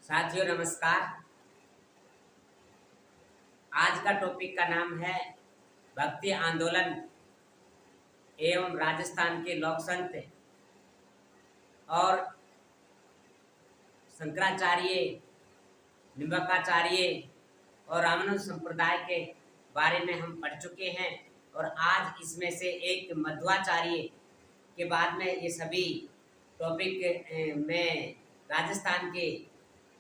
साथियों नमस्कार। आज का टॉपिक का नाम है भक्ति आंदोलन एवं राजस्थान के लोक संत और शंकराचार्य, निम्बकाचार्य और रामानुज संप्रदाय के बारे में हम पढ़ चुके हैं। और आज इसमें से एक मध्वाचार्य के बाद में ये सभी टॉपिक में राजस्थान के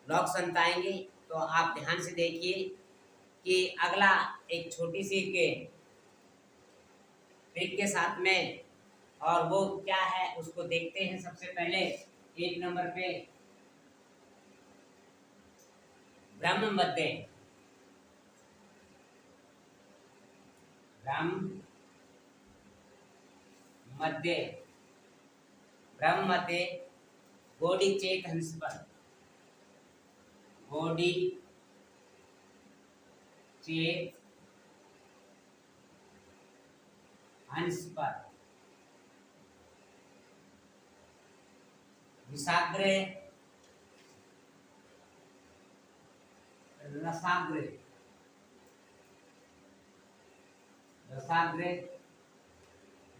लोक संत आएंगे। तो आप ध्यान से देखिए कि अगला एक छोटी सी ट्रिक के साथ में, और वो क्या है उसको देखते हैं। सबसे पहले एक नंबर पे ब्रह्म मध्य, ब्रह्म मध्य गोडी चेत हंस पर, गोडी चेत हंस पर, विषाग्र रसाग्र,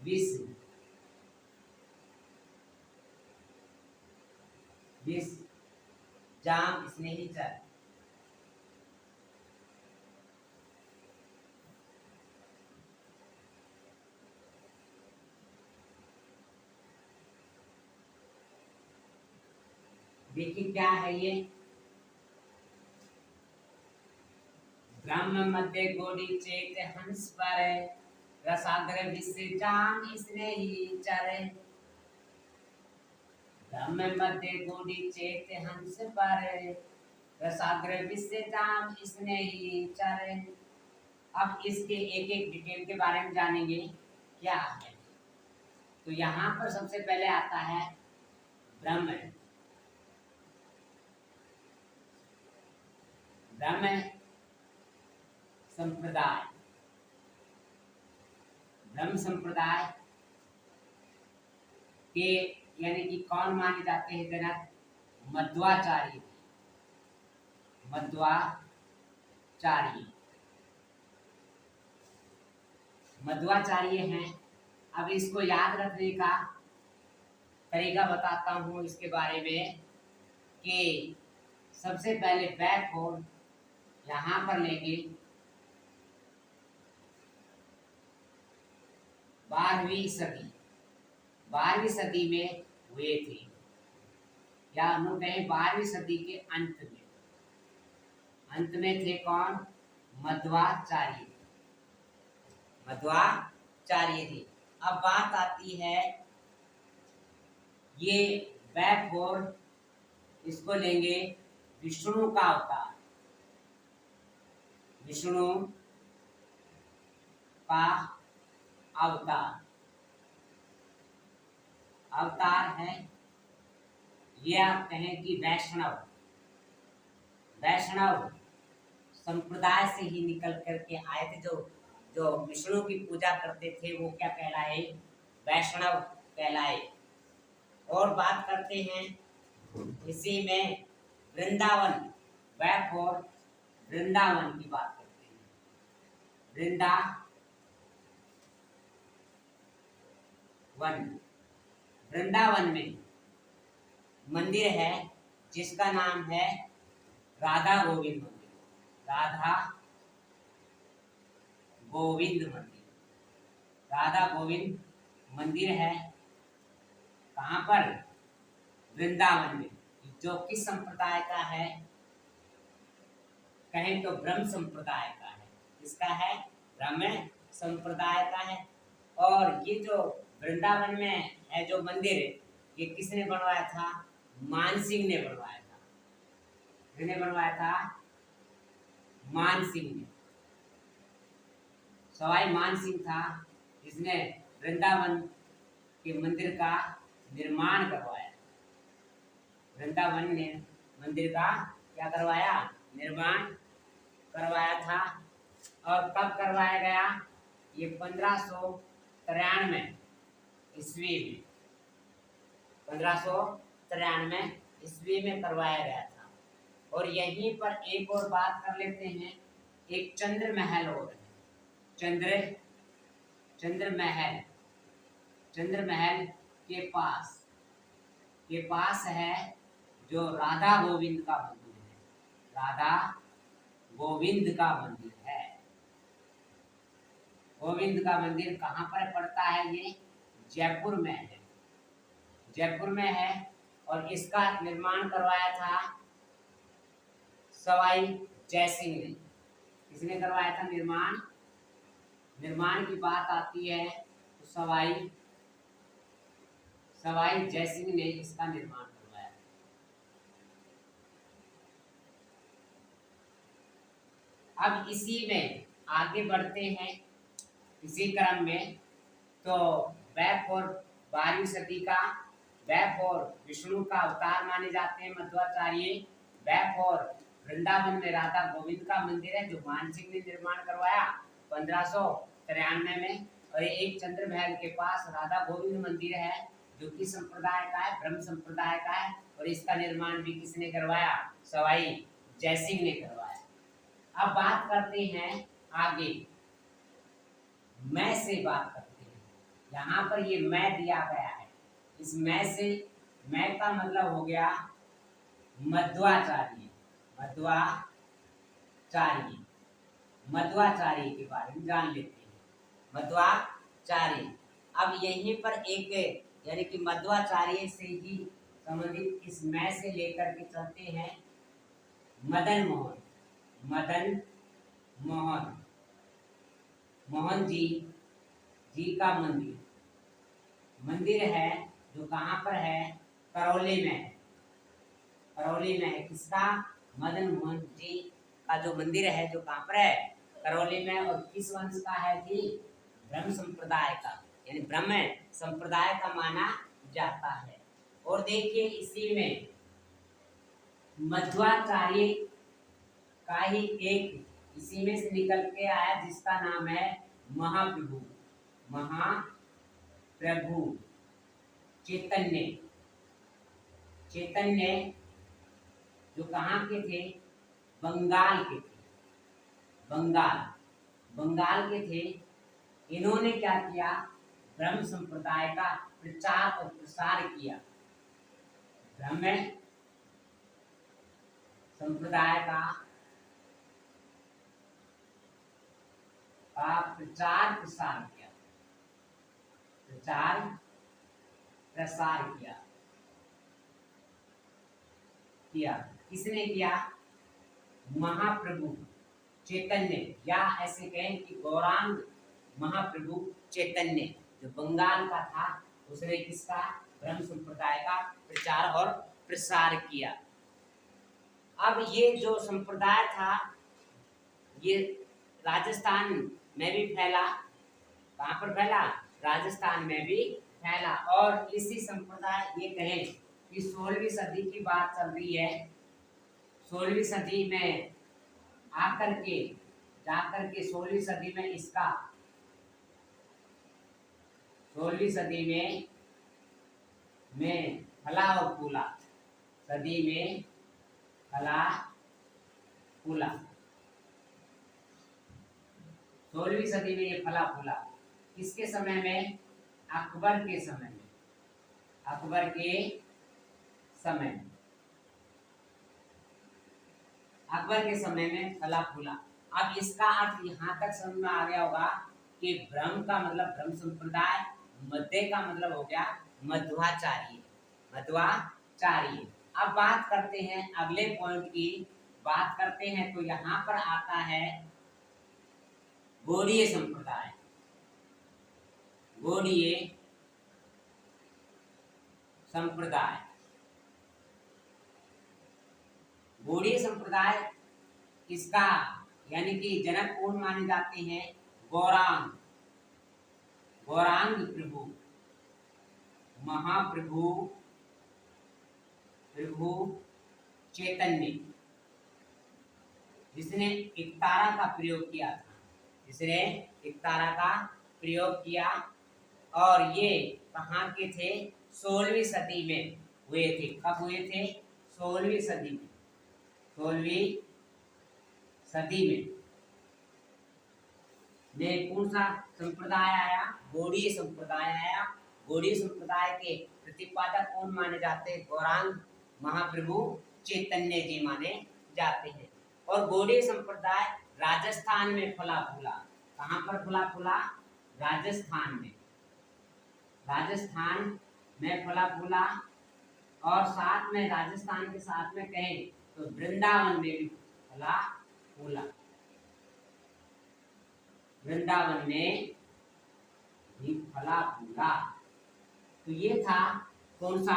विष जाम स्नेही चर, देखिए क्या है ये ब्रह्म मध्य गोडी चेत हंस पर, रसाग्र विष जाम स्नेही चर। ब्रह्म मध्य गोडी चेत हंस पर, रसाग्र विष जाम स्नेही चर। अब इसके एक एक डिटेल के बारे में जानेंगे क्या है। तो यहाँ पर सबसे पहले आता है ब्रह्म संप्रदाय। ब्रह्म संप्रदाय के यानी कि कौन माने जाते हैं जनक? मध्वाचार्य। मध्वाचार्य हैं। अब इसको याद रखने का तरीका बताता हूँ इसके बारे में कि सबसे पहले बैक होल यहाँ पर लेंगे 12वीं सदी में हुए थे, या हम कहें 12वीं सदी के अंत में थे। कौन? मध्वाचार्य थे। अब बात आती है ये बैकबोर्ड, इसको लेंगे विष्णु का अवतार। विष्णु का अवतार है ये, आप कहें कि वैष्णव संप्रदाय से ही निकल करके आए थे। जो विष्णु की पूजा करते थे वो क्या कहलाए? वैष्णव कहलाए। और बात करते हैं इसी में वृंदावन, वृंदावन की बात करते हैं। वृंदावन में मंदिर है जिसका नाम है राधा गोविंद मंदिर है। कहाँ पर? वृंदावन में। जो किस संप्रदाय का है? कहें तो ब्रह्म संप्रदाय का है। इसका है ब्रह्म संप्रदाय का है। और ये जो वृंदावन में है जो मंदिर, ये किसने बनवाया था? मानसिंह ने बनवाया था। किसने बनवाया था? मानसिंह ने। सवाई मानसिंह था जिसने वृंदावन के मंदिर का निर्माण करवाया। वृंदावन ने मंदिर का क्या करवाया? निर्माण करवाया था। और कब करवाया गया? ये 1593 ईस्वी में, 1593 ईस्वी में करवाया गया था। और यहीं पर एक और बात कर लेते हैं, एक चंद्र महल और है। चंद्र महल के पास है जो राधा गोविंद का मंदिर है। राधा गोविंद का मंदिर है। गोविंद का मंदिर कहाँ पर पड़ता है? ये जयपुर में है। जयपुर में है और इसका निर्माण करवाया था सवाई जयसिंह ने। किसने करवाया था निर्माण? निर्माण की बात आती है तो सवाई जयसिंह ने इसका निर्माण करवाया। अब इसी में आगे बढ़ते हैं, इसी क्रम में। तो वैप और 12वीं सदी का वैप और विष्णु का अवतार माने जाते हैं मध्वाचार्य। वैप और वृंदावन में राधा गोविंद का मंदिर है जो मानसिंह ने निर्माण करवाया 1593 में। और एक चंद्र महल के पास राधा गोविंद मंदिर है जो कि संप्रदाय का है, ब्रह्म संप्रदाय का है। और इसका निर्माण भी किसने करवाया? सवाई जयसिंह ने करवाया। अब बात करते हैं आगे, मैं से बात करते हैं। यहाँ पर ये मैं दिया गया है, इस मैं से, मैं का मतलब हो गया मध्वाचार्य। मध्वाचार्य के बारे में जान लेते हैं। मध्वाचार्य, अब यहीं पर एक यानी कि मध्वाचार्य से ही संबंधित इस मैं से लेकर के चलते हैं मदन मोहन जी का मंदिर है जो कहाँ पर है? करौली में है। करौली में है। किसका? मदन मोहन जी का जो मंदिर है जो कहाँ पर है? करौली में। और किस वंश का है जी? ब्रह्म संप्रदाय का, यानी ब्रह्म संप्रदाय का माना जाता है। और देखिए इसी में मध्वाचार्य का ही एक इसी में से निकल के आया जिसका नाम है महाप्रभु चैतन्य जो कहाँ के थे? बंगाल के थे। बंगाल के थे। इन्होंने क्या किया? ब्रह्म संप्रदाय का प्रचार और प्रसार किया। ब्रह्म संप्रदाय का प्रचार प्रसार किया। किसने किया? महाप्रभु चैतन्य, या ऐसे कहें कि गौरांग महाप्रभु चैतन्य जो बंगाल का था, उसने किसका? ब्रह्म संप्रदाय का प्रचार और प्रसार किया। अब ये जो संप्रदाय था ये राजस्थान में भी फैला। कहाँ पर फैला? राजस्थान में भी फैला। और इसी संप्रदाय, ये कहें कि 16वीं सदी की बात चल रही है। 16वीं सदी में जाकर के 16वीं सदी में इसका 16वीं सदी में फला और फूला। सदी में फला फूला। 16वीं सदी में ये फला फूला। किसके समय में? अकबर के समय में। अकबर के समय में फला फूला। अब इसका अर्थ यहाँ तक समझ में आ गया होगा कि ब्रह्म का मतलब ब्रह्म संप्रदाय, मध्य का मतलब हो गया मध्वाचार्य। अब बात करते हैं अगले पॉइंट की, बात करते हैं तो यहाँ पर आता है गौड़ीय संप्रदाय। गौड़ीय संप्रदाय इसका यानी कि जनक कौन माने जाते हैं? गौरांग प्रभु महाप्रभु चैतन्य, जिसने एकतारा का प्रयोग किया और ये कहाँ के थे? 16वीं सदी में हुए थे। कब हुए थे? 16वीं सदी में। 16वीं सदी में कौन सा संप्रदाय आया? गौड़ीय संप्रदाय आया। गौड़ीय संप्रदाय के प्रतिपादक कौन माने जाते हैं? गौरांग महाप्रभु चैतन्य जी माने जाते हैं। और गौड़ीय संप्रदाय राजस्थान में फला फूला। कहाँ पर फला फूला? राजस्थान में। राजस्थान में फला फूला। और साथ में राजस्थान के साथ में कहें तो वृंदावन में भी फला फूला। वृंदावन में भी फला फूला। तो ये था कौन सा?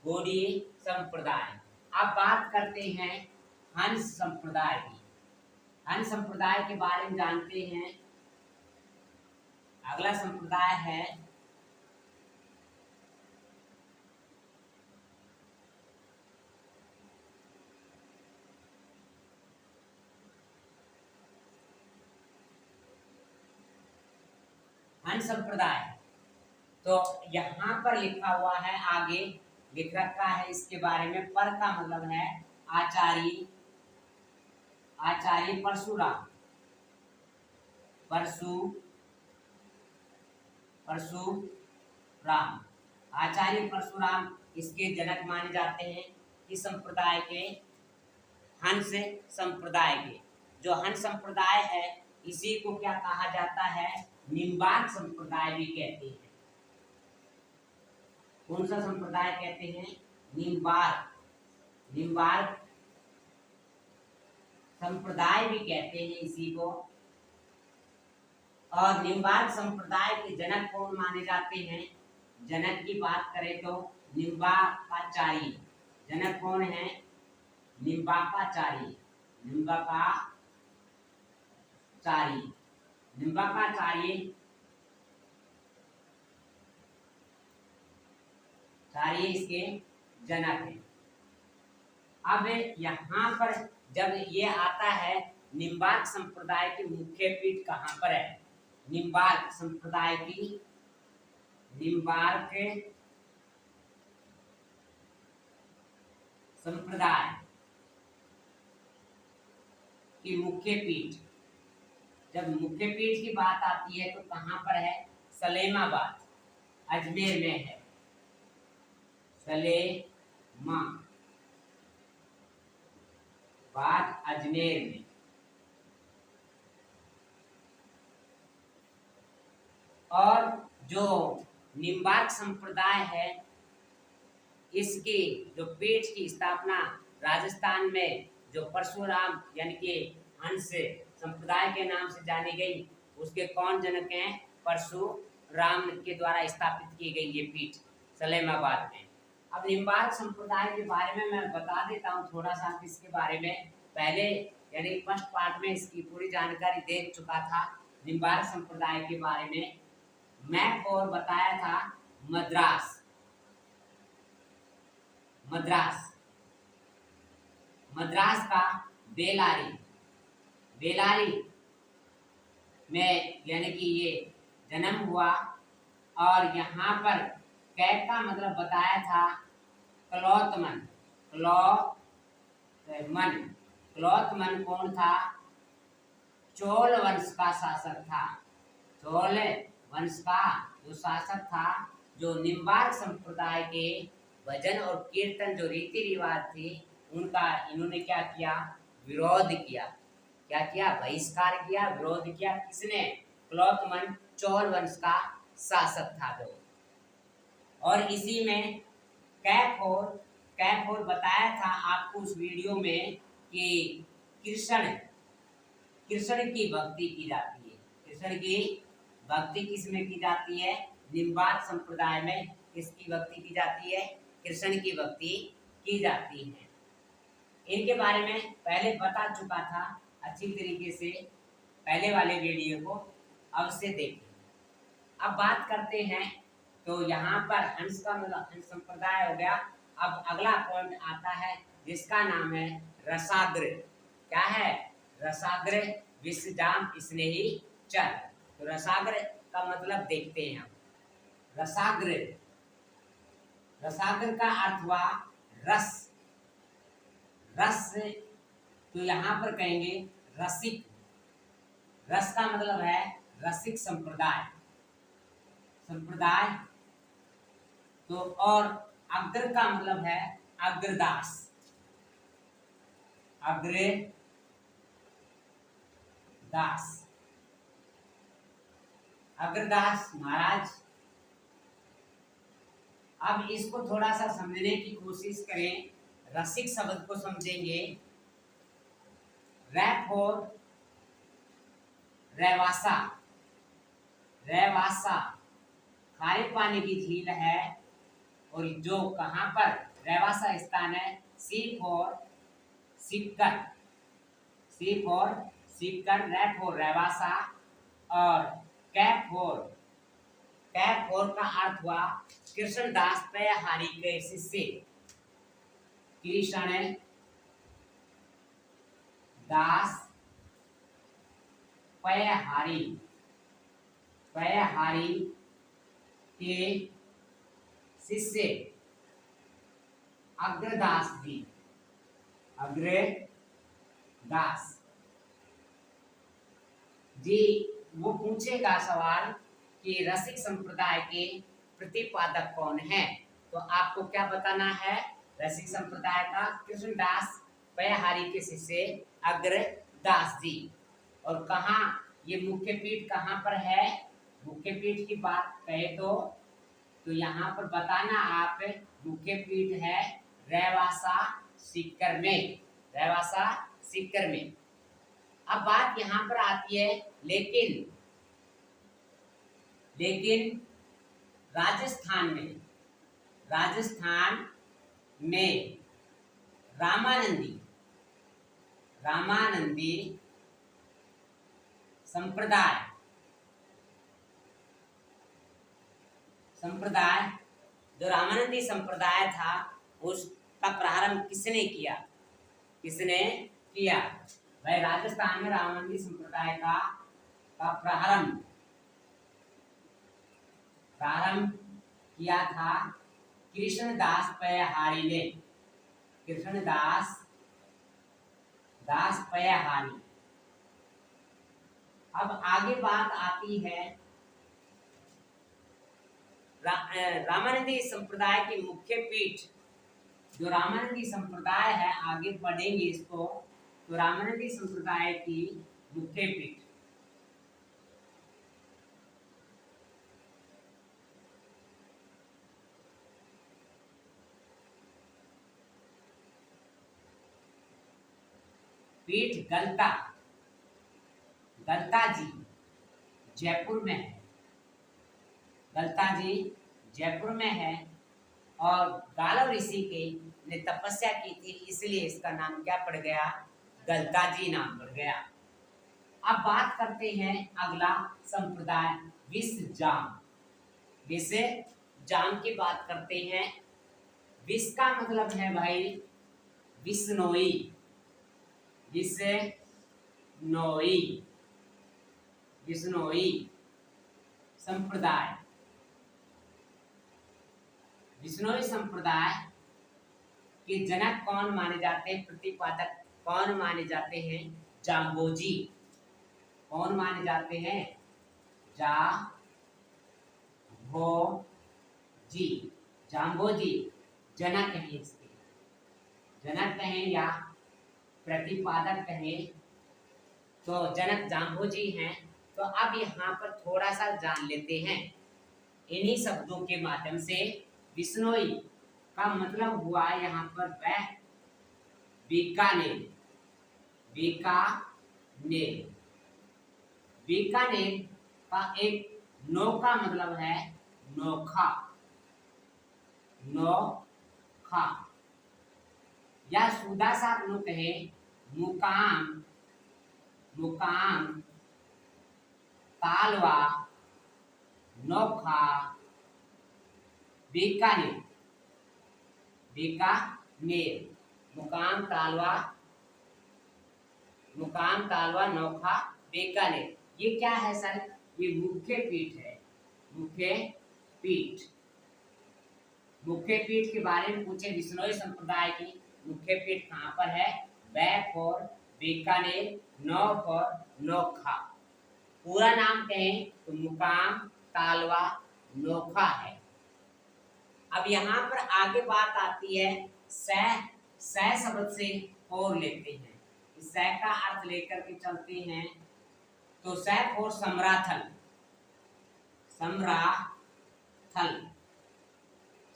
गौड़ीय संप्रदाय। अब बात करते हैं हंस संप्रदाय की। हंस संप्रदाय के बारे में जानते हैं। अगला संप्रदाय है हंस संप्रदाय। तो यहाँ पर लिखा हुआ है, आगे लिख रखा है इसके बारे में। पर का मतलब है आचार्य, आचार्य परशुराम। परशुराम, आचार्य परशुराम इसके जनक माने जाते हैं। इस संप्रदाय के, हंस संप्रदाय के। जो हंस संप्रदाय है इसी को क्या कहा जाता है? निम्बार्क संप्रदाय भी कहते हैं। कौन सा संप्रदाय कहते हैं? निम्बार्क। निम्बार्क संप्रदाय भी कहते हैं इसी को। और निम्बार्क संप्रदाय के जनक कौन माने जाते हैं? जनक की बात करें तो निम्बार्काचार्य। जनक कौन है? निम्बार्काचार्य। निम्बार्काचार्य इसके जनक हैं। अब यहाँ पर जब ये आता है, निम्बार्क संप्रदाय की मुख्य पीठ कहाँ पर है? निम्बार्क संप्रदाय की, निम्बार्क संप्रदाय की मुख्य पीठ, जब मुख्य पीठ की बात आती है तो कहाँ पर है? सलेमाबाद, अजमेर में है। सलेमाबाद, अजमेर में। और जो निम्बार्क संप्रदाय है इसकी जो पीठ की स्थापना राजस्थान में जो परशुराम यानी कि हंस संप्रदाय के नाम से जानी गई, उसके कौन जनक हैं? परशुराम के द्वारा स्थापित की गई ये पीठ सलेमाबाद में। अब निम्बार्क संप्रदाय के बारे में मैं बता देता हूँ थोड़ा सा इसके बारे में। पहले यानी फर्स्ट पार्ट में इसकी पूरी जानकारी दे चुका था निम्बार्क संप्रदाय के बारे में। मैप और बताया था मद्रास। मद्रास का बेलारी में यानी कि ये जन्म हुआ। और यहाँ पर कैक का मतलब बताया था क्लौतमन। क्लौतमन कौन था? चोल वंश का शासक था। चोल वंश का जो शासक था, जो निम्बार्क संप्रदाय के भजन और कीर्तन जो रीति रिवाज थी उनका इन्होंने क्या किया? विरोध किया। क्या किया? बहिष्कार किया, विरोध किया। किसने? क्लौतमन, चोल वंश का शासक था जो। और इसी में कैफोर बताया था आपको उस वीडियो में कि कृष्ण की भक्ति की जाती है। कृष्ण की भक्ति किसमें की जाती है? निम्बार्क संप्रदाय में किसकी भक्ति की जाती है? कृष्ण की भक्ति की जाती है। इनके बारे में पहले बता चुका था अच्छी तरीके से, पहले वाले वीडियो को अवश्य देखें। अब बात करते हैं तो यहाँ पर हंस का मतलब हंस संप्रदाय हो गया। अब अगला पॉइंट आता है जिसका नाम है रसाग्र। क्या है? रसाग्र विषजाम स्नेही चर। तो रसाग्र का मतलब देखते हैं हम। रसाग्र का अर्थ हुआ रस तो यहाँ पर कहेंगे रसिक। रस का मतलब है रसिक संप्रदाय, संप्रदाय। तो और अग्र का मतलब है अग्रदास, अग्रदास, अग्रदास महाराज। अब इसको थोड़ा सा समझने की कोशिश करें, रसिक शब्द को समझेंगे। रैफोर, रेवासा, रेवासा खारे पानी की झील है, और जो कहां पर रेवासा स्थान है, सी फॉर सिक्कर, सी फॉर सिक्कर, रैफोर रेवासा, और कैप फोर, कैप फोर का अर्थ हुआ कृष्णदास पयहारी के शिष्य, कृष्ण दास पयहारी, पयहारी के शिष्य अग्रदास जी, अग्रदास जी। वो पूछेगा सवाल कि रसिक संप्रदाय के प्रतिपादक कौन है, तो आपको क्या बताना है? रसिक संप्रदाय का कृष्णदास पयहारी के शिष्य अग्रदास जी। और कहाँ ये मुख्य पीठ कहाँ पर है? मुख्य पीठ की बात कहे तो यहाँ पर बताना आप, मुख्य पीठ है रेवासा सीकर में, रेवासा सीकर में। अब बात यहाँ पर आती है, लेकिन राजस्थान में रामानंदी संप्रदाय जो रामानंदी संप्रदाय था, उसका प्रारंभ किसने किया? किसने किया भाई? राजस्थान में रामानंदी संप्रदाय का प्रारंभ किया था कृष्णदास पयहारी ने, कृष्णदास पयहारी। अब आगे बात आती है रामानंदी संप्रदाय की मुख्य पीठ, जो रामानंदी संप्रदाय है, आगे पढ़ेंगे इसको। तो रामानंदी संप्रदाय की मुख्य पीठ गलता जी जयपुर में है, गलता जी जयपुर में है। और गालव ऋषि के ने तपस्या की थी, इसलिए इसका नाम क्या पड़ गया? गलता जी नाम पड़ गया। अब बात करते हैं अगला संप्रदाय विषजाम, विषजाम की बात करते हैं। विष का मतलब है भाई विष्णोई, विष्णोई संप्रदाय। विष्णोई संप्रदाय के जनक कौन माने जाते हैं? प्रतिपादक कौन माने जाते हैं? जाम्बोजी। कौन माने जाते हैं? जाम्बोजी जनक हैं इसके, जनक कहें या प्रतिपादक कहें, तो जनक जाम्बोजी हैं। तो अब यहाँ पर थोड़ा सा जान लेते हैं इन्हीं शब्दों के माध्यम से। विष्णोई का मतलब हुआ यहाँ पर बीकानेर, बीकानेर का एक नो का मतलब है नोखा, या सुधा साथ नो कहे मुकाम, तालवा, नोखा, बीकानेर, मुकाम तालवा नोखा बीकानेर। ये क्या है सर? ये मुख्य पीठ है, मुख्य पीठ के बारे में पूछे। विष्णोई संप्रदाय की मुख्य पीठ कहाँ पर है? बैक और बीकानेर, नौ फॉर नोखा। पूरा नाम कहें तो मुकाम तालवा नोखा है। अब यहाँ पर आगे बात आती है सह शब्द से और लेते हैं। इस सह का अर्थ लेकर के चलते हैं तो सह फॉर सम्राथल। सम्राथल,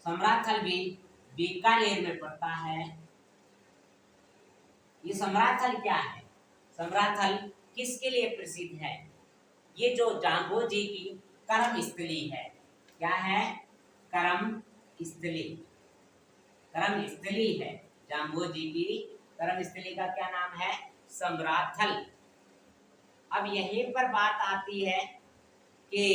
सम्राथल भी बीकानेर में पड़ता है। ये सम्राथल क्या है? सम्राथल किसके लिए प्रसिद्ध है? ये जो जाम्बो जी की कर्म स्थली है। क्या है? कर्म स्थली, कर्म स्थली है। जाम्बो जी की कर्म स्थली का क्या नाम है? सम्राथल। अब यहीं पर बात आती है कि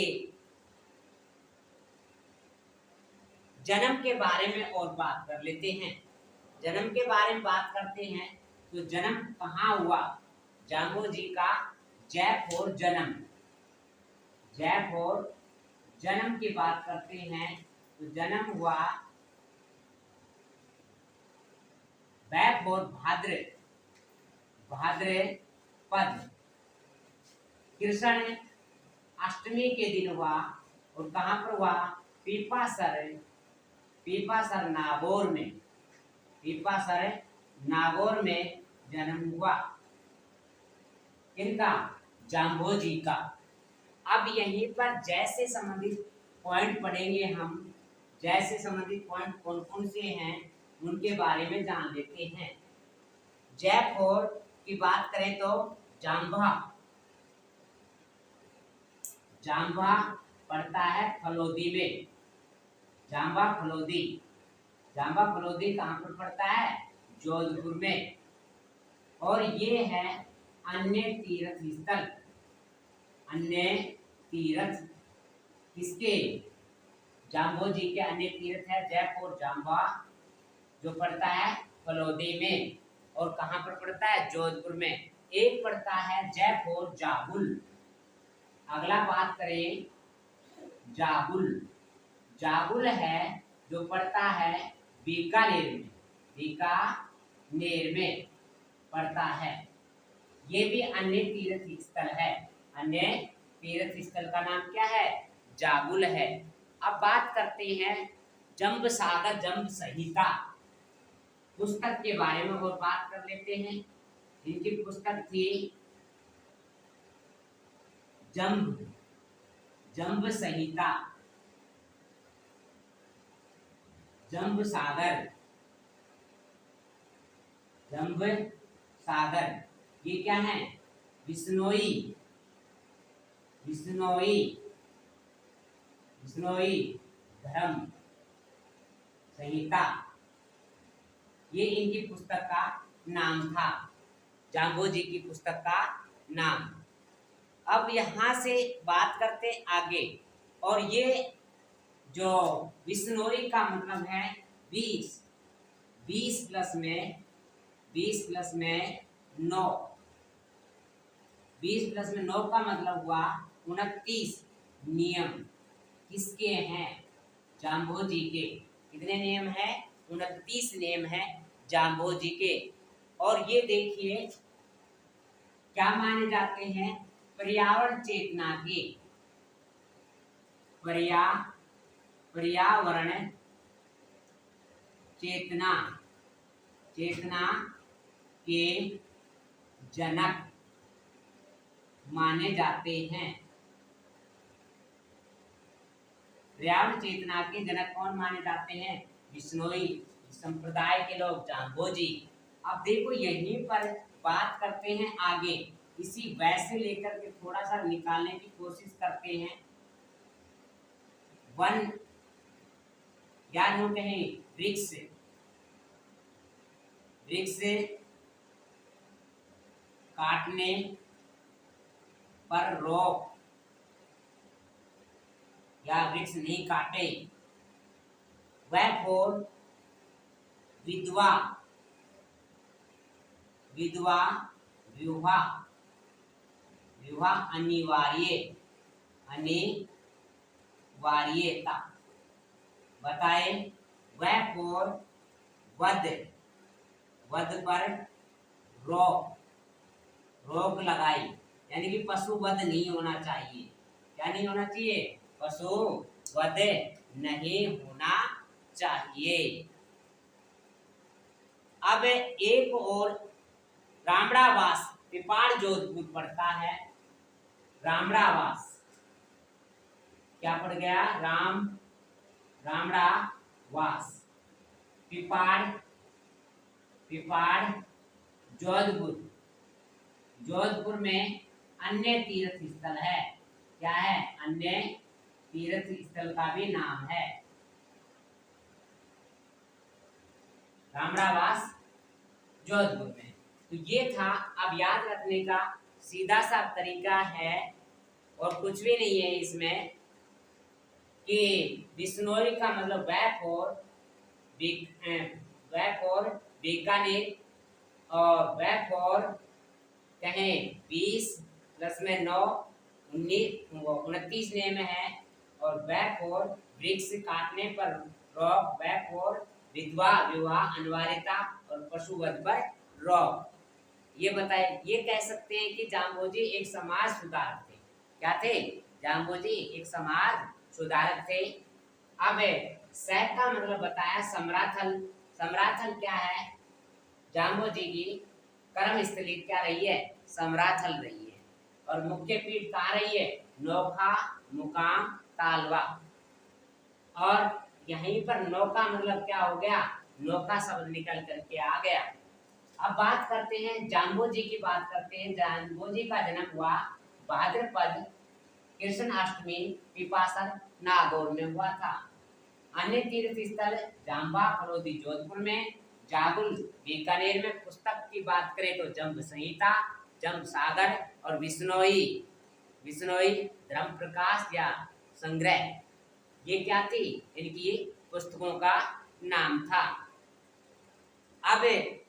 जन्म के बारे में और बात कर लेते हैं। जन्म के बारे में बात करते हैं तो जन्म कहाँ हुआ जाम्बो जी का? जयपुर जन्म। जयपुर जन्म की बात करते हैं तो जन्म हुआ बैपुर भाद्र पद कृष्ण अष्टमी के दिन हुआ। और कहाँ पर हुआ? पीपासर नागौर में। पीपासर नागौर में जन्म हुआ। इनका? जाम्बो जी का। अब यहीं पर जैसे संबंधित पॉइंट पढ़ेंगे हम। जैसे संबंधित पॉइंट कौन कौन से हैं उनके बारे में जान लेते हैं। जयपुर की बात करें तो जाम्बा, जाम्बा पड़ता है फलोदी में। जाम्बा फलोदी, जाम्बा फलोदी कहाँ पर पड़ता है? जोधपुर में। और ये है अन्य तीर्थ स्थल। अन्य तीर्थ किसके? जाम्बो जी के अन्य तीर्थ है जयपुर जाम्बा, जो पड़ता है फलोदी में। और कहाँ पर पड़ता है? जोधपुर में। एक पड़ता है जयपुर जाबुल। अगला बात करें जाबुल। जाबुल है जो पड़ता है बीकानेर में। बीकानेर में पड़ता है। ये भी अन्य तीर्थ स्थल है। अन्य तीर्थ स्थल का नाम क्या है? जाबुल है। अब बात करते हैं जंब सागर जंब संहिता पुस्तक के बारे में और बात कर लेते हैं। इनकी पुस्तक थी जंब संहिता। जंब सागर, जंब सागर ये क्या है? बिश्नोई, बिश्नोई, बिश्नोई धर्म संहिता, ये इनकी पुस्तक का नाम था। जाम्बो जी की पुस्तक का नाम। अब यहाँ से बात करते आगे। और ये जो बिश्नोई का मतलब है 20, 20 प्लस में 9, 20 प्लस में 9 का मतलब हुआ 29 नियम। किसके हैं? जाम्बो जी के। कितने नियम है? 29 नियम है जाम्बो जी के। और ये देखिए क्या माने जाते हैं? पर्यावरण चेतना के, पर्यावरण चेतना के जनक माने जाते हैं। पर्यावरण चेतना के जनक कौन माने जाते हैं? बिश्नोई संप्रदाय के लोग, जाम्बो जी। अब देखो यहीं पर बात करते हैं आगे। इसी वैसे लेकर के थोड़ा सा निकालने की कोशिश करते हैं। वन या नो कहें वृक्ष, वृक्ष काटने पर रोक या वृक्ष नहीं काटे। वह फोर विधवा, विवाह अनिवार्यता बताए। वह फोर वध पर रोक रोक लगाई, यानी कि पशु वध नहीं होना चाहिए। क्या नहीं होना चाहिए? पशु वध नहीं होना चाहिए। अब एक और रामड़ावास पिपाड़ जोधपुर पड़ता है। रामड़ावास क्या पड़ गया? रामड़ावास पिपाड़ जोधपुर। जोधपुर में अन्य तीर्थ स्थल है। क्या है? अन्य तीर्थ स्थल का भी नाम है रामड़ावास जोधपुर में। तो ये था। अब याद रखने का सीधा सा तरीका है और कुछ भी नहीं है इसमें कि बिश्नोई का मतलब वैफोर बीकानेर और वैफोर कहें 20 प्लस में 9 29 नेम है। और वैफोर वृक्ष काटने पर रोक, वैफोर विधवा विवाह अनिवार्यता और पशुवध पर रोक। ये बताए, ये कह सकते हैं कि जाम्बोजी एक समाज सुधारक थे। क्या थे? जाम्बोजी एक समाज सुधारक थे। अब सह का मतलब बताया समराथल। समराथल क्या है? जाम्बोजी की कर्म स्थली क्या रही है? समराथल रही है। और मुख्य पीठ कहाँ रही है? नोखा, मुकाम, तालवा। और यहीं पर नौका मतलब क्या हो गया? नौका शब्द निकल करके आ गया। अब बात करते हैं जाम्बोजी की। बात करते हैं जाम्बोजी का जन्म हुआ भाद्रपद कृष्ण अष्टमी पिपासर नागौर में हुआ था। अन्य तीर्थ स्थल जाम्बा फरोदी जोधपुर में, जागुल बीकानेर में। पुस्तक की बात करें तो जम्ब संहिता, जम्ब सागर और विश्नोई धर्म प्रकाश या संग्रह, ये क्या थी? इनकी पुस्तकों का नाम था। अब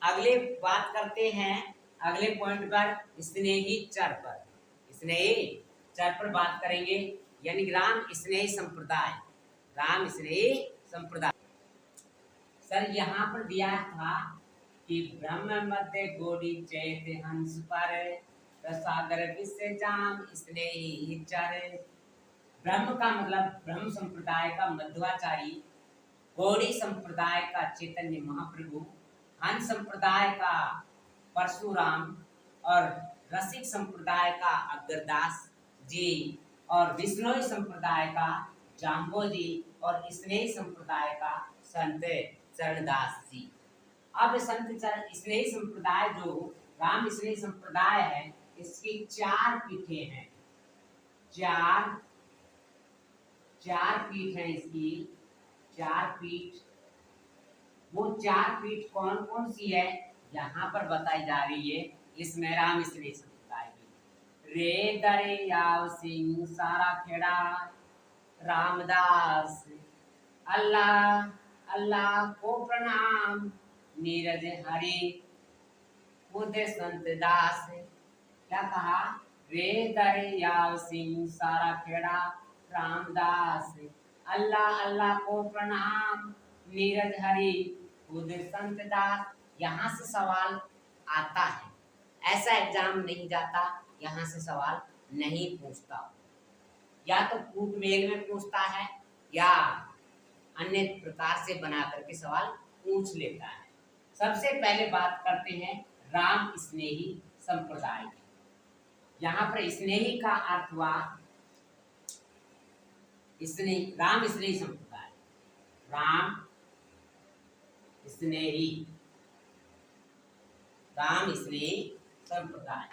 अगले बात करते हैं अगले पॉइंट पर स्नेही चर पर। स्नेही चर पर बात करेंगे, यानी राम स्नेही संप्रदाय। राम स्नेही संप्रदाय सर यहाँ पर दिया था कि ब्रह्म मध्य गोड़ी चैत हंस पर सागर विश्व जाम स्नेही चर। ब्रह्म का मतलब ब्रह्म संप्रदाय का मध्वाचारी, गौड़ी संप्रदाय का चैतन्य महाप्रभु, हंस संप्रदाय का परशुराम और रसिक संप्रदाय का अग्रदास जी और विष्णोई संप्रदाय का जाम्बोजी और स्नेही संप्रदाय का संत चरणदास जी। अब संत स्नेही संप्रदाय जो राम स्नेही संप्रदाय है, इसकी 4 पीठें हैं। चार पीठ है इसकी। 4 पीठ। वो 4 पीठ कौन कौन सी है यहाँ पर बताई जा रही है इसमें राम स्नेही संप्रदाय की। रे दरियाव सिंह सारा खेड़ा रामदास, अल्लाह अल्लाह को प्रणाम नीरज हरि खुद संत दास। क्या कहा? रे दरियाव सिंह सारा खेड़ा रामदास, अल्लाह अल्लाह को प्रणाम नीरज हरि खुद संत दास। यहाँ से सवाल आता है, ऐसा एग्जाम नहीं जाता यहाँ से सवाल नहीं पूछता। या तो कूट मेल में पूछता है या अन्य प्रकार से बना करके सवाल पूछ लेता है। सबसे पहले बात करते हैं राम स्नेही संप्रदाय की। यहाँ पर स्नेही का अर्थ हुआ राम स्नेही संप्रदाय। राम स्नेही संप्रदाय।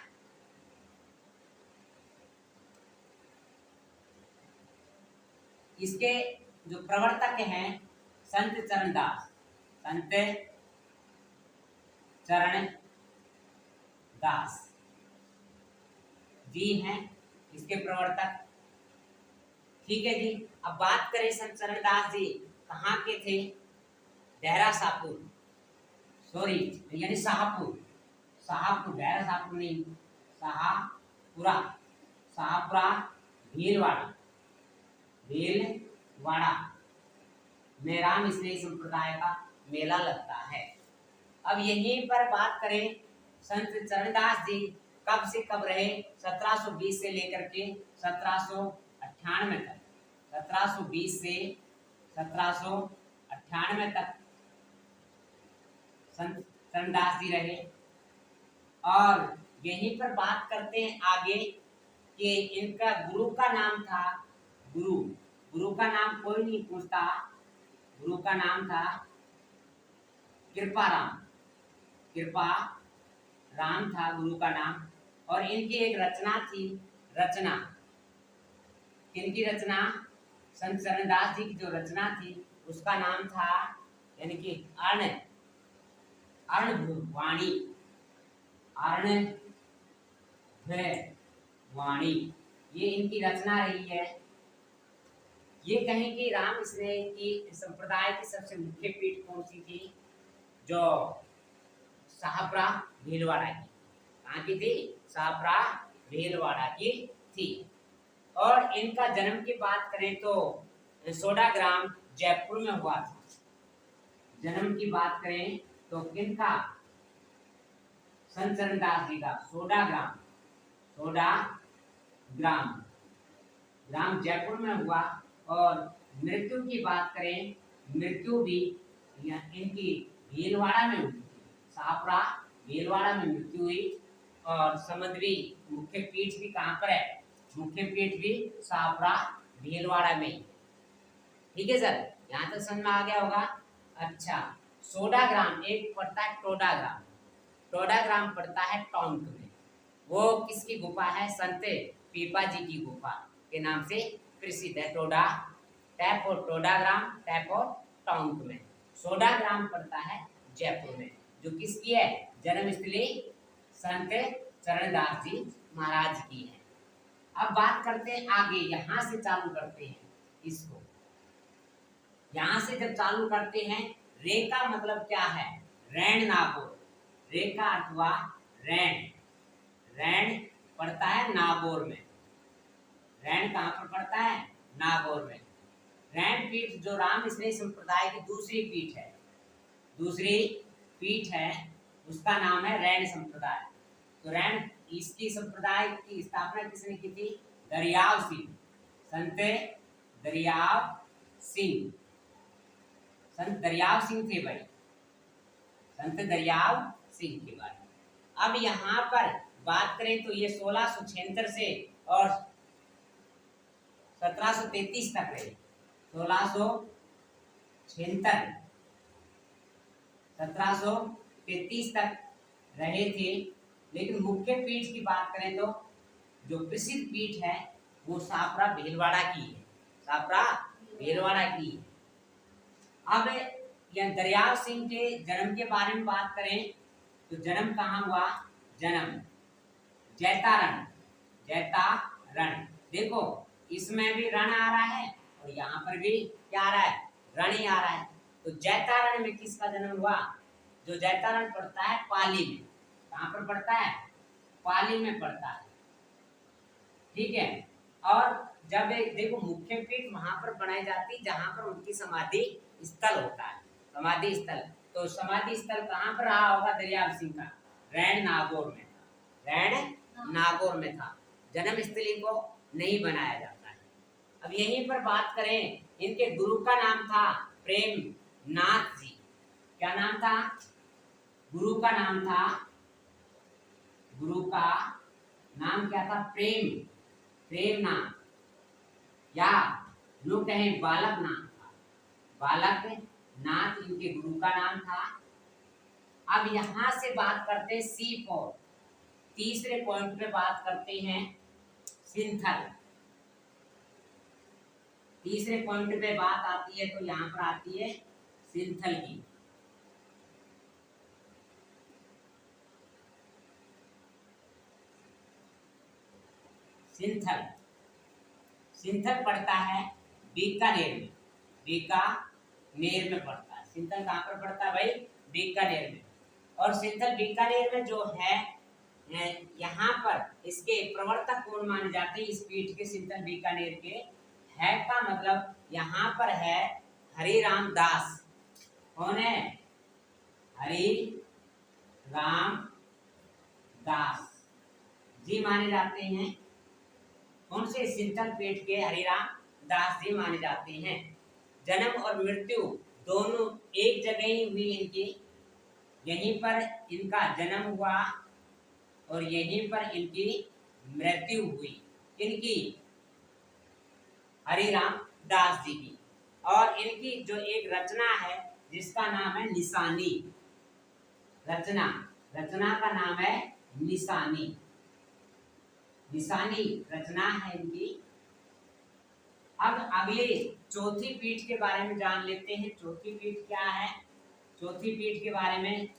इसके जो प्रवर्तक हैं संत चरणदास जी हैं इसके प्रवर्तक। ठीक है जी। अब बात करें संत चरणदास जी कहाँ के थे? डेरा शाहपुर, सॉरी यानी शाहपुर डेरा शाहपुर नहीं, शाहपुरा भीलवाड़ा में राम स्नेही संप्रदाय का मेला लगता है। अब यहीं पर बात करें संत चरणदास जी कब से कब रहे, 1720 से लेकर के 1798 तक, 1720 से 1798 तक संत चरणदास जी रहे। और यहीं पर बात करते हैं आगे कि इनका गुरु का नाम था, गुरु का नाम कोई नहीं पूछता, गुरु का नाम था कृपाराम, कृपा राम था गुरु का नाम। और इनकी एक रचना थी, रचना इनकी रचना संत चरणदास जी की जो रचना थी उसका नाम था यानी कि अर्णवाणी, अर्णवाणी, ये इनकी रचना रही है। ये कहें कि राम स्नेह की संप्रदाय की सबसे मुख्य पीठ कौन सी थी, जो शाहपुरा भीलवाड़ा की, कहाँ की थी, शाहपुरा भीलवाड़ा की थी। और इनका जन्म की बात करें तो सोडाग्राम जयपुर में हुआ था। जन्म की बात करें तो किनका, संत चरणदास जी का, सोडाग्राम ग्राम जयपुर में हुआ। और मृत्यु की बात करें, मृत्यु भी इनकी भीलवाड़ा में हुई, शाहपुरा भीलवाड़ा में मृत्यु हुई। और समंदवी मुख्य पीठ भी कहाँ पर है, मुख्य पीठ भी शाहपुरा भीलवाड़ा में। ठीक है सर, यहाँ तक समझ में आ गया होगा। अच्छा, सोडाग्राम एक पड़ता है टोडाग्राम, टोडाग्राम पड़ता है टोंक में। वो किसकी गुफा है, संत पीपा जी की गुफा के नाम से प्रसिद्ध है। टोडाग्राम टैप और टोंक में। सोडाग्राम पड़ता है जयपुर में, जो किसकी है, जन्मस्थली संत चरणदास जी महाराज की है। अब बात करते हैं आगे, यहां से चालू करते हैं इसको। यहां से जब चालू करते हैं, रे का मतलब क्या है, रैन नागौर, रे का अर्थ हुआ रैन, रैन पड़ता है नागौर में। रैन कहां पर पड़ता है, नागौर में। रैन पीठ जो राम स्नेह संप्रदाय की दूसरी पीठ है, दूसरी पीठ है, उसका नाम है रैन संप्रदाय। तो रैन, इसकी संप्रदाय की स्थापना किसने की थी, दरियाव सिंह, संत दरियाव सिंह, संत दरियाव सिंह थे भाई, संत दरियाव सिंह के बारे में। अब यहाँ पर बात करें तो ये 1676 से और 1733 तक रहे, 1676 1733 तक रहे थे। लेकिन मुख्य पीठ की बात करें तो जो प्रसिद्ध पीठ है वो शाहपुरा भीलवाड़ा की है, शाहपुरा भीलवाड़ा की है। अब यह दरियाव सिंह के जन्म के बारे में बात करें तो जन्म कहाँ हुआ, जन्म जैतारण, जैतारण। देखो इसमें भी रण आ रहा है और यहाँ पर भी क्या आ रहा है, रण ही आ रहा है। तो जैतारण में किसका जन्म हुआ, जो जैतारण पड़ता है पाली में, कहाँ पर पड़ता है, पाली में पड़ता है। ठीक है। और जब एक देखो मुख्य पीठ वहां पर बनाई जाती जहां पर उनकी समाधि स्थल होता है, समाधि स्थल। तो समाधि स्थल कहाँ पर रहा होगा दरियाव सिंह का, रैन नागौर में था, रैन नागौर में था। जन्म स्थली को नहीं बनाया जाता है। अब यहीं पर बात करें, इनके गुरु का नाम था प्रेम नाथ जी। क्या नाम था, गुरु का नाम था, गुरु का नाम क्या था, प्रेम, प्रेम नाम, या नो कहें बालक नाम था, बालक नाथ इनके गुरु का नाम था। अब यहां से बात करते हैं C4, तीसरे पॉइंट पे बात करते हैं सिंथल। तीसरे पॉइंट पे बात आती है तो यहाँ पर आती है सिंथल की। सिंथल, सिंथल पड़ता है बीकानेर में, बीकानेर में पड़ता है। सिंथल कहाँ पर पड़ता है भाई, बीकानेर में। और सिंथल बीकानेर में जो है यहाँ पर इसके प्रवर्तक कौन माने जाते हैं इस पीठ के, सिंथल बीकानेर के, है का मतलब यहाँ पर है हरिराम दास। कौन है, हरि राम दास, जी माने जाते हैं। कौन से? शीतल पीठ के हरिराम दास जी माने जाते हैं। जन्म और मृत्यु दोनों एक जगह ही हुई इनकी, यहीं पर इनका जन्म हुआ और यहीं पर इनकी मृत्यु हुई, इनकी हरिराम दास जी की। और इनकी जो एक रचना है जिसका नाम है निशानी, रचना का नाम है निशानी, निशानी रचना है इनकी। अब अगले चौथी पीठ के बारे में जान लेते हैं। चौथी पीठ क्या है? चौथी पीठ के बारे में,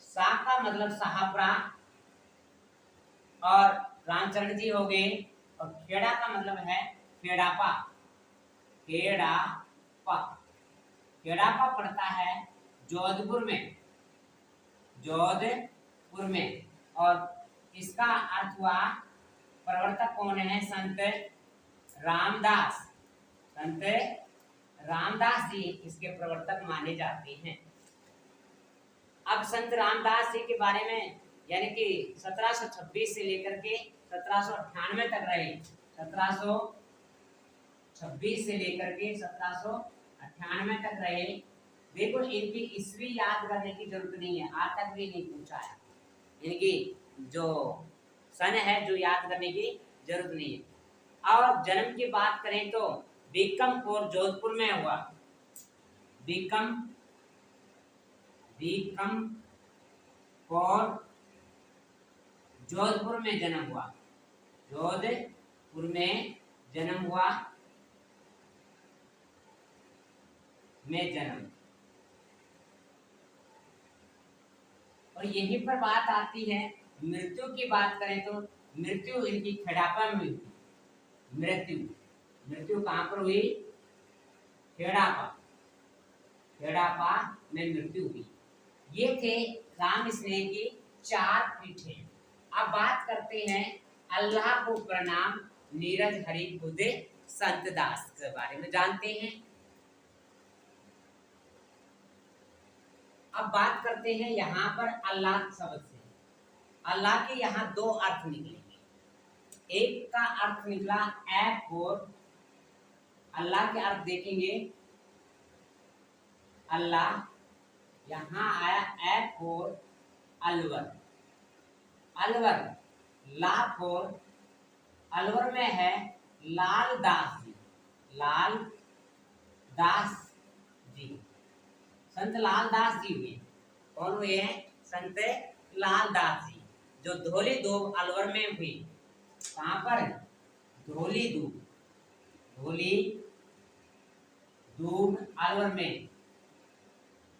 सा का मतलब शाहपुरा और रामचरण जी हो गए, और खेड़ा का मतलब है खेड़ापा, खेड़ापा। खेड़ापा पड़ता है जोधपुर में, जोधपुर में। और इसका अर्थ हुआ, प्रवर्तक कौन है? संत रामदास, संत रामदास जी इसके प्रवर्तक माने जाते हैं। अब संत रामदास जी के बारे में, यानी कि 1726 से लेकर के 1798 तक रहे, 1726 से लेकर के 1798 तक रहे। देखो इनकी ईस्वी याद करने की जरूरत नहीं है, आज तक भी नहीं पूछा है। इनकी जो सन है जो याद करने की जरूरत नहीं है। और जन्म की बात करें तो बीकमपुर जोधपुर में हुआ, बीकमपुर जोधपुर में जन्म हुआ, जोधपुर में जन्म हुआ, में जन्म। और यहीं पर बात आती है, मृत्यु की बात करें तो मृत्यु इनकी खेड़ापा में हुई। मृत्यु कहां पर हुई? खेड़ापा, खेड़ापा में मृत्यु हुई। ये थे राम स्नेह की 4 पीठें। अब बात करते हैं अल्लाह को प्रणाम नीरज हरि खुद संत दास के बारे में जानते हैं। अब बात करते हैं यहाँ पर अल्लाह शब्द से। अल्लाह के यहाँ 2 अर्थ निकलेंगे। एक का अर्थ निकला ऐप और, अल्लाह के अर्थ देखेंगे, अल्लाह यहाँ आया ऐप और अलवर, अलवर लाभ और, अलवर में है लाल दास जी, लाल दास जी, संत लाल दास जी हुए। कौन हुए हैं? संत लाल दास जी, जो धोली दूब अलवर में हुई। कहां पर? धोली दूब, धोली दूब अलवर में।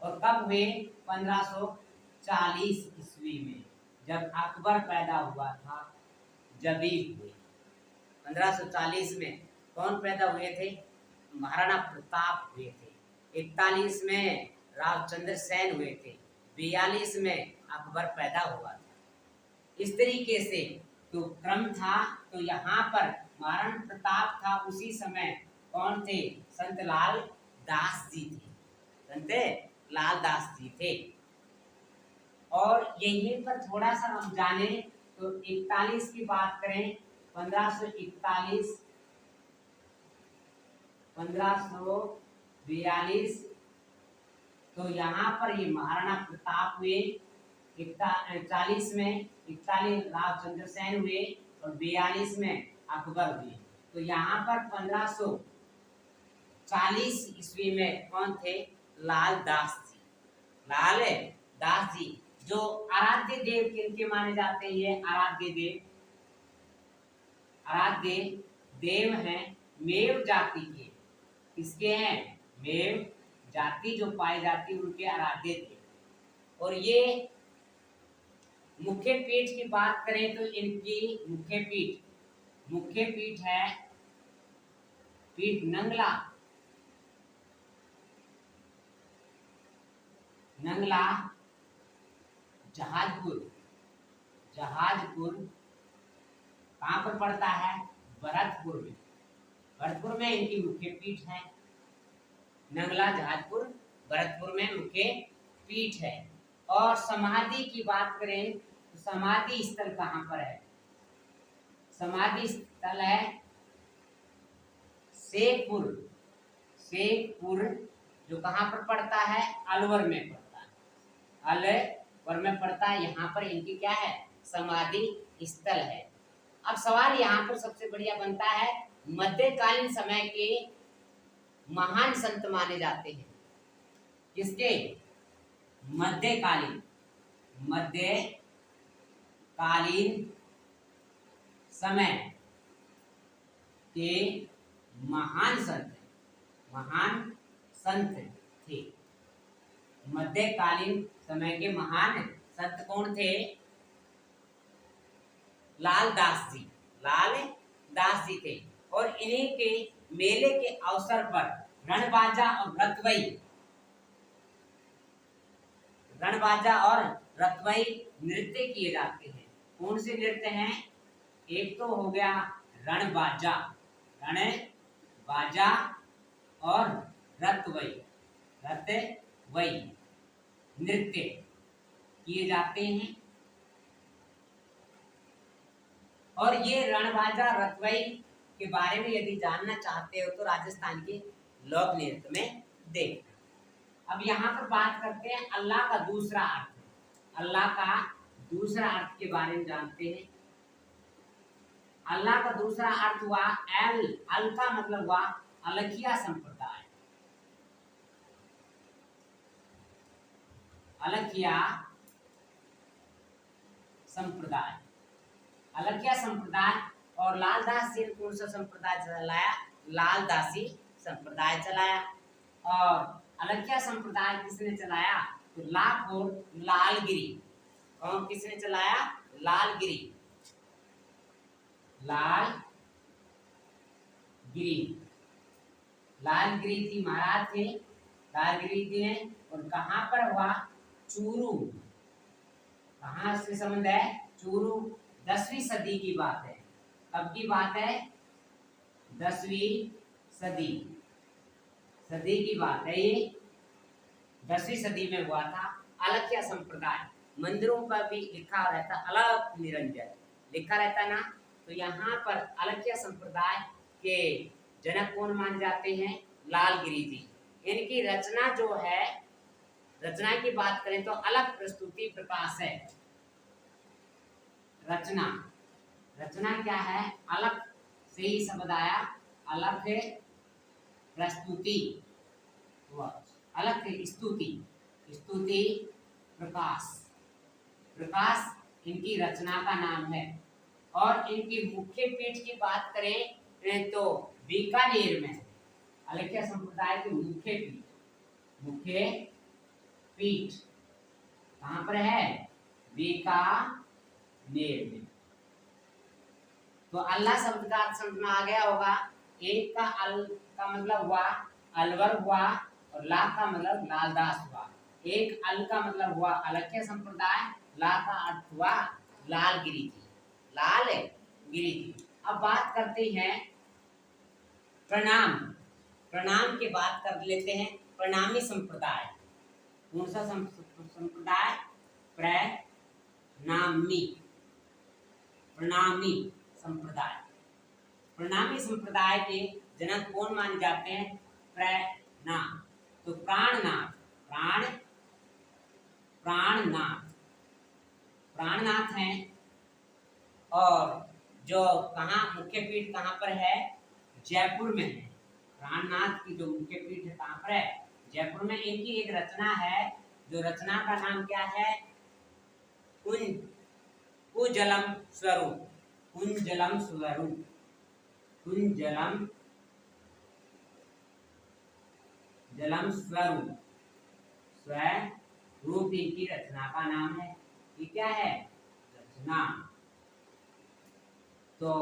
और कब हुए? 1540 ईस्वी में, जब अकबर पैदा हुआ था, जबी हुए। 1540 में कौन पैदा हुए थे? महाराणा प्रताप हुए थे। 41 में रामचंद्र सेन हुए थे। 42 में अकबर पैदा हुआ था। इस तरीके से तो क्रम था। तो यहाँ पर महाराणा प्रताप था, उसी समय कौन थे? संत लाल दास जी थे, संत लाल दास जी थे। और यहीं पर थोड़ा सा हम जाने तो 41 की बात करें, 1541, 1542, तो यहाँ पर ये महाराणा प्रताप हुए। 40 में 41 रामचंद्र सेन हुए और 42 में अकबर हुए। तो यहाँ पर 1540 ईस्वी में कौन थे? लाल दास जी, लाल दास जी, जो आराध्य देव किनके माने जाते हैं? आराध्य देव, आराध्य देव हैं मेव जाति के। किसके हैं? मेव जाति जो पाई जाती है उनके आराध्य देव। और ये मुख्य पीठ की बात करें तो इनकी मुख्य पीठ है पीठ नंगला, नंगला जहाजपुर, जहाजपुर कहाँ पर पड़ता है? भरतपुर में, भरतपुर में इनकी मुख्य पीठ है। नंगला जहाजपुर भरतपुर में मुख्य पीठ है। और समाधि की बात करें तो समाधि स्थल कहाँ पर है? समाधि स्थल है शेखपुर। शेखपुर जो कहाँ पर पड़ता है? अलवर में पड़ता है। अलवर में पड़ता है। यहाँ पर इनकी क्या है? समाधि स्थल है। अब सवाल यहाँ पर सबसे बढ़िया बनता है, मध्यकालीन समय के महान संत माने जाते हैं किसके? मध्यकालीन समय के महान संत थे। मध्यकालीन समय के महान संत कौन थे? लाल दास जी थे। और इन्हीं के मेले के अवसर पर रणबाजा और रतवई नृत्य किए जाते हैं। कौन से नृत्य हैं? एक तो हो गया रणबाजा और रतवई नृत्य किए जाते हैं। और ये रणबाजा रतवई के बारे में यदि जानना चाहते हो तो राजस्थान के लोक नृत्य में देख। अब यहाँ पर बात करते हैं अल्लाह का दूसरा अर्थ। अल्लाह का दूसरा अर्थ के बारे में जानते हैं। अल्लाह का दूसरा अर्थ हुआ अल का मतलब हुआ अलखिया संप्रदाय। अलखिया संप्रदाय और लालदास जी ने कौन सा संप्रदाय चलाया? लालदासी संप्रदाय चलाया। और अलखिया संप्रदाय किसने चलाया? तो लाखोर लालगिरी। कौन किसने चलाया? लालगिरी जी महाराज थे। लालगिरी जी ने। और कहाँ पर हुआ? चूरू। कहाँ से संबंध है? चूरू। 10वीं सदी की बात है। कब की बात है? 10वीं सदी की बात है। ये 10वीं सदी में हुआ था। अलखिया संप्रदाय मंदिरों पर भी लिखा रहता, अलख निरंजन लिखा रहता ना। तो यहाँ पर अलखिया संप्रदाय के जनक कौन मान जाते हैं? लालगिरी जी। इनकी रचना जो है, रचना की बात करें तो अलग प्रस्तुति प्रकाश है। रचना क्या है? अलग से ही शब्द आया। अलग है प्रस्तुति, अलग है स्तुति प्रकाश इनकी रचना का नाम है। और इनकी मुख्य पीठ की बात करें तो बीकानेर में अलखिया संप्रदाय की मुख्य पीठ कहाँ पर है? बीकानेर में। तो अल्लाह शब्द का अर्थ समझ में आ गया होगा। एक का अल का मतलब हुआ अलवर हुआ और ला का मतलब लालदास हुआ। एक अल का मतलब हुआ अलखिया संप्रदाय, ला का अर्थ हुआ लालगिरी जी। अब बात करते हैं प्रणाम की बात कर लेते हैं। प्रणामी संप्रदाय। कौन सा संप्रदाय? प्रणामी संप्रदाय। प्रणामी संप्रदाय के जनक कौन माने जाते हैं? तो प्राणनाथ हैं। और जो कहाँ मुख्य पीठ कहाँ पर है? जयपुर में है। प्राणनाथ की जो मुख्य पीठ है कहाँ पर है? जयपुर में। इनकी एक रचना है, जो रचना का नाम क्या है? कुंजलम स्वरूप। स्वरूप इनकी रचना का नाम है। ये क्या है? रचना। तो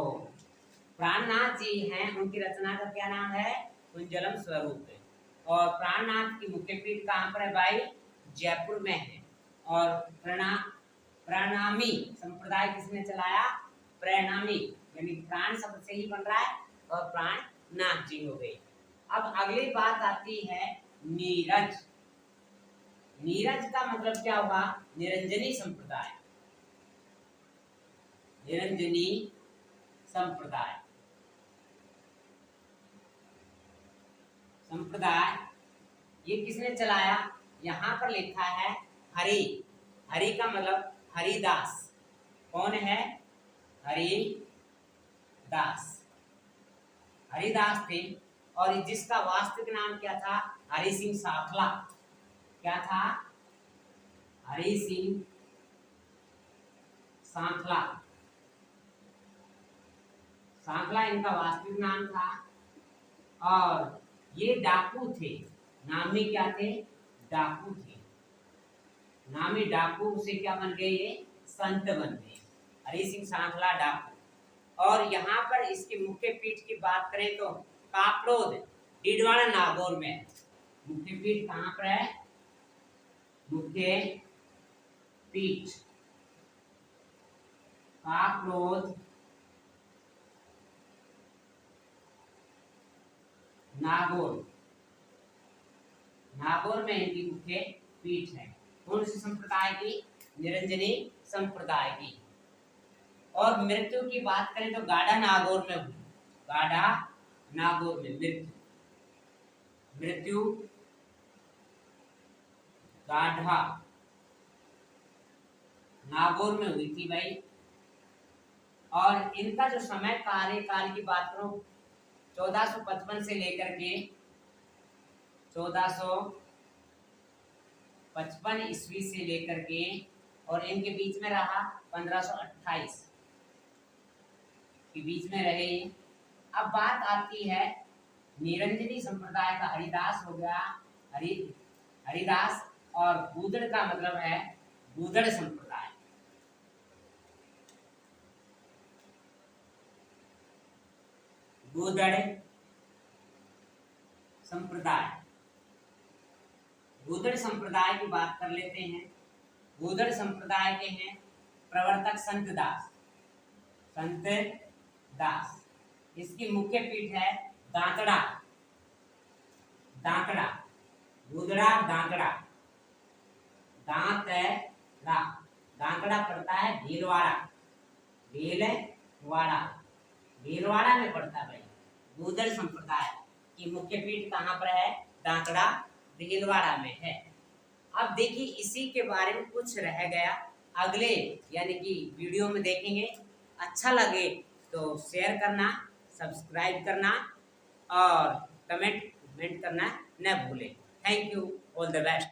प्राणनाथ जी हैं, उनकी रचना का क्या नाम है? कुंजलम स्वरूप है। और प्राणनाथ की मुख्य पीठ कहाँ पर है भाई? जयपुर में है। और प्रणामी संप्रदाय किसने चलाया? प्रणामी, यानी प्राण शब्द से ही बन रहा है और प्राणनाथ जी हो गए। अब अगली बात आती है नीरज। नीरज का मतलब क्या हुआ? निरंजनी संप्रदाय। निरंजनी संप्रदाय। संप्रदाय ये किसने चलाया? यहां पर लिखा है हरि। हरि का मतलब हरिदास। कौन है? हरिदास। हरिदास थे। और जिसका वास्तविक नाम क्या था? हरि सिंह साखला। क्या था? हरि सिंह सांखला। सांखला इनका वास्तविक नाम था। और ये डाकू थे। नामी क्या थे? डाकू थे। नामी डाकू से क्या बन गए? ये संत बन गए। हरि सिंह सांखला डाकू। और यहाँ पर इसकी मुख्य पीठ की बात करें तो कापड़ोद डीडवाना नागौर में है। मुख्य पीठ कहाँ पर है? मुख्य पीठ कापड़ोद नागौर। नागौर में इनकी मुख्य पीठ है। कौन सी संप्रदाय की? निरंजनी संप्रदाय की। और मृत्यु की बात करें तो गाढ़ा नागौर में हुई। गाढ़ा नागौर में मृत्यु गाढ़ा नागौर में हुई थी भाई। और इनका जो समय कार्यकाल की बात करो 1455 से लेकर के 1455 ईस्वी से लेकर के, और इनके बीच में रहा 1528 के बीच में रहे। अब बात आती है निरंजनी संप्रदाय का। हरिदास हो गया हरिदास, और गूदड़ का मतलब है गूदड़ संप्रदाय। गूदड़ संप्रदाय। गूदड़ संप्रदाय की बात कर लेते हैं। गूदड़ संप्रदाय के हैं प्रवर्तक संत दास। संत दास। इसकी मुख्य पीठ है दांतड़ा। दांतड़ा गूदड़ा दांतड़ा। दांतड़ा दांतड़ा पड़ता है भीलवाड़ा। भीलवाड़ा भीलवाड़ा में पड़ता है भाई। गूदड़ संप्रदाय की मुख्य पीठ कहाँ पर है? दांतड़ा भीलवाड़ा में है। अब देखिए इसी के बारे में कुछ रह गया, अगले यानी कि वीडियो में देखेंगे। अच्छा लगे तो शेयर करना, सब्सक्राइब करना और कमेंट करना न भूलें। Thank you, all the best.